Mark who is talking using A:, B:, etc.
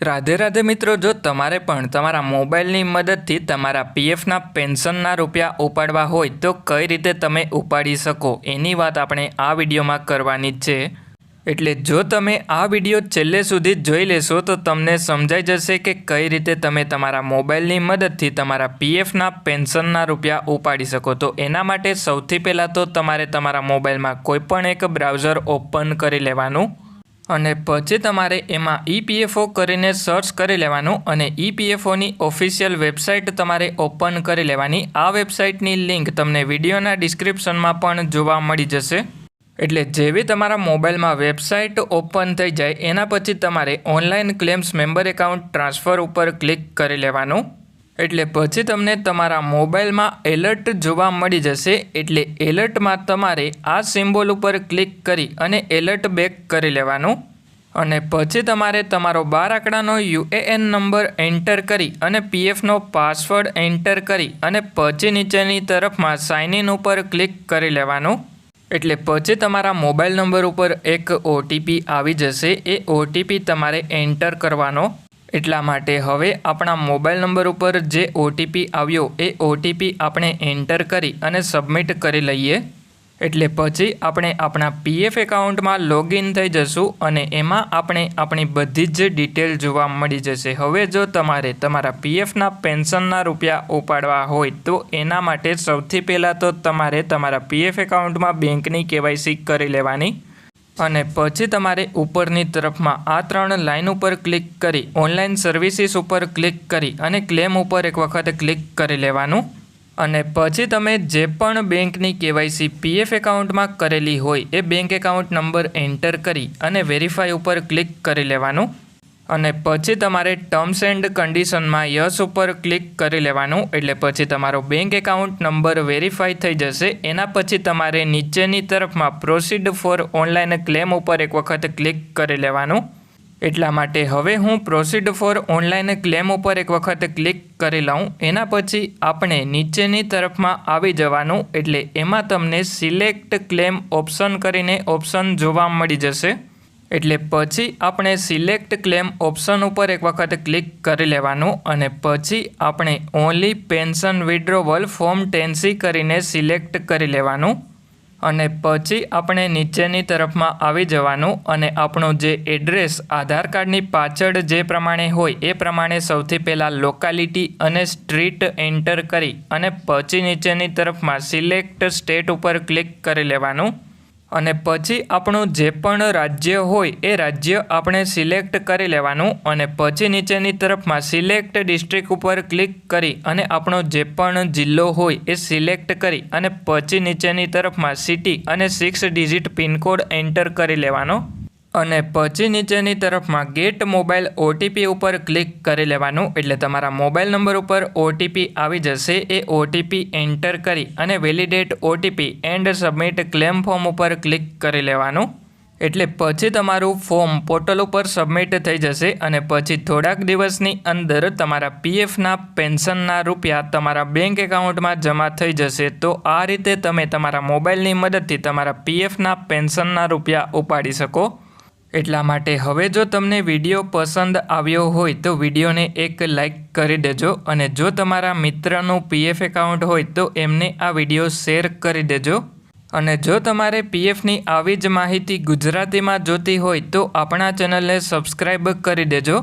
A: राधे राधे मित्रों, जो तमारे पण तमारा मोबाइलनी मददथी तमारा पीएफना पेन्शनना रूपिया उपाड़वा होय तो कई रीते तमे उपाड़ी सको एनी वात आपणे आ विडियोमां करवानी ज छे। एटले जो तमे आ विडियो छेल्ले सुधी जोई लेशो तो तमने समजाई जशे के कई रीते तमे तमारा मोबाइलनी मददथी तमारा पीएफना पेन्शनना रूपिया उपाड़ी सको। तो एना माटे सौथी पहेला तो तमारे तमारा मोबाइलमां कोईपण एक ब्राउझर ओपन करी लेवानुं અને પછી તમારે એમાં ઈપીએફઓ કરીને સર્ચ કરી લેવાનું અને ઈપીએફઓની ઓફિશિયલ વેબસાઇટ તમારે ઓપન કરી લેવાની। આ વેબસાઇટની લિંક તમને વિડીયોના ડિસ્ક્રિપ્શનમાં પણ જોવા મળી જશે। એટલે જેવી તમારા મોબાઈલમાં વેબસાઇટ ઓપન થઈ જાય એના પછી તમારે online claims member account transfer ઉપર ક્લિક કરી લેવાનું। એટલે પછી તમને તમારા મોબાઈલમાં એલર્ટ જોવા મળી જશે। એટલે એલર્ટમાં તમારે આ સિમ્બોલ ઉપર ક્લિક કરી અને એલર્ટ બેક કરી લેવાનું અને પછી તમારે તમારો 12 આંકડાનો યુએએન નંબર એન્ટર કરી અને પીએફનો પાસવર્ડ એન્ટર કરી અને પછી નીચેની તરફમાં સાઇન ઇન ઉપર ક્લિક કરી લેવાનું। એટલે પછી તમારા મોબાઈલ નંબર ઉપર એક ઓટીપી આવી જશે। એ ઓટીપી તમારે એન્ટર કરવાનો। એટલા માટે હવે આપણા મોબાઈલ નંબર ઉપર જે ઓટીપી આવ્યો એ ઓટીપી આપણે એન્ટર કરી અને સબમિટ કરી લઈએ। એટલે પછી આપણે આપણા પીએફ એકાઉન્ટમાં લોગિન થઈ જશું અને એમાં આપણે આપણી બધી જ ડિટેલ જોવા મળી જશે। હવે જો તમારે તમારા પીએફના પેન્શનના રૂપિયા ઉપાડવા હોય તો એના માટે સૌથી પહેલાં તો તમારે તમારા પીએફ એકાઉન્ટમાં બેંકની કેવાયસી કરી લેવાની અને પછી તમારે ઉપરની તરફમાં આ 3 લાઇન ઉપર ક્લિક કરી ઓનલાઈન સર્વિસીસ ઉપર ક્લિક કરી અને ક્લેમ ઉપર એક વખત ક્લિક કરી લેવાનું અને પછી તમે જે પણ બેંકની કેવાયસી પીએફ એકાઉન્ટમાં કરેલી હોય એ બેંક એકાઉન્ટ નંબર એન્ટર કરી અને વેરીફાઈ ઉપર ક્લિક કરી લેવાનું અને પછી તમારે ટર્મ્સ એન્ડ કન્ડિશનમાં યસ ઉપર ક્લિક કરી લેવાનું। એટલે પછી તમારો બેંક એકાઉન્ટ નંબર વેરીફાઈ થઈ જશે। એના પછી તમારે નીચેની તરફમાં પ્રોસીડ ફોર ઓનલાઈન ક્લેમ ઉપર એક વખત ક્લિક કરી લેવાનું। એટલા માટે હવે હું પ્રોસીડ ફોર ઓનલાઈન ક્લેમ ઉપર એક વખત ક્લિક કરી લઉં। એના પછી આપણે નીચેની તરફમાં આવી જવાનું। એટલે એમાં તમને સિલેક્ટ ક્લેમ ઓપ્શન કરીને ઓપ્શન જોવા મળી જશે। એટલે પછી આપણે સિલેક્ટ ક્લેમ ઓપ્શન ઉપર એક વખત ક્લિક કરી લેવાનું અને પછી આપણે only pension withdrawal form 10C કરીને સિલેક્ટ કરી લેવાનું અને પછી આપણે નીચેની તરફમાં આવી જવાનું અને આપણું જે એડ્રેસ આધાર કાર્ડની પાછળ જે પ્રમાણે હોય એ પ્રમાણે સૌથી પહેલાં લોકાલિટી અને સ્ટ્રીટ એન્ટર કરી અને પછી નીચેની તરફમાં સિલેક્ટ સ્ટેટ ઉપર ક્લિક કરી લેવાનું અને પછી આપણું જે પણ રાજ્ય હોય એ રાજ્ય આપણે સિલેક્ટ કરી લેવાનું અને પછી નીચેની તરફમાં સિલેક્ટ ડિસ્ટ્રિક્ટ ઉપર ક્લિક કરી અને આપણો જે પણ જિલ્લો હોય એ સિલેક્ટ કરી અને પછી નીચેની તરફમાં સિટી અને 6 ડિજિટ પિનકોડ એન્ટર કરી લેવાનો અને પછી નીચેની તરફમાં ગેટ મોબાઈલ ઓટીપી ઉપર ક્લિક કરી લેવાનું। એટલે તમારા મોબાઈલ નંબર ઉપર ઓટીપી આવી જશે। એ ઓટીપી એન્ટર કરી અને validate OTP and submit claim form ઉપર ક્લિક કરી લેવાનું। એટલે પછી તમારું ફોર્મ પોર્ટલ ઉપર સબમિટ થઈ જશે અને પછી થોડાક દિવસની અંદર તમારા પીએફના પેન્શનના રૂપિયા તમારા બેંક એકાઉન્ટમાં જમા થઈ જશે। તો આ રીતે તમે તમારા મોબાઈલની મદદથી તમારા પીએફના પેન્શનના રૂપિયા ઉપાડી શકો। એટલા માટે હવે જો તમને વિડીયો પસંદ આવ્યો હોય તો વિડીયોને એક લાઇક કરી દેજો અને જો તમારા મિત્રનું પીએફ એકાઉન્ટ હોય તો એમને આ વિડીયો શેર કરી દેજો અને જો તમારે પીએફની આવી જ માહિતી ગુજરાતીમાં જોતી હોય તો આપણા ચેનલને સબસ્ક્રાઈબ કરી દેજો।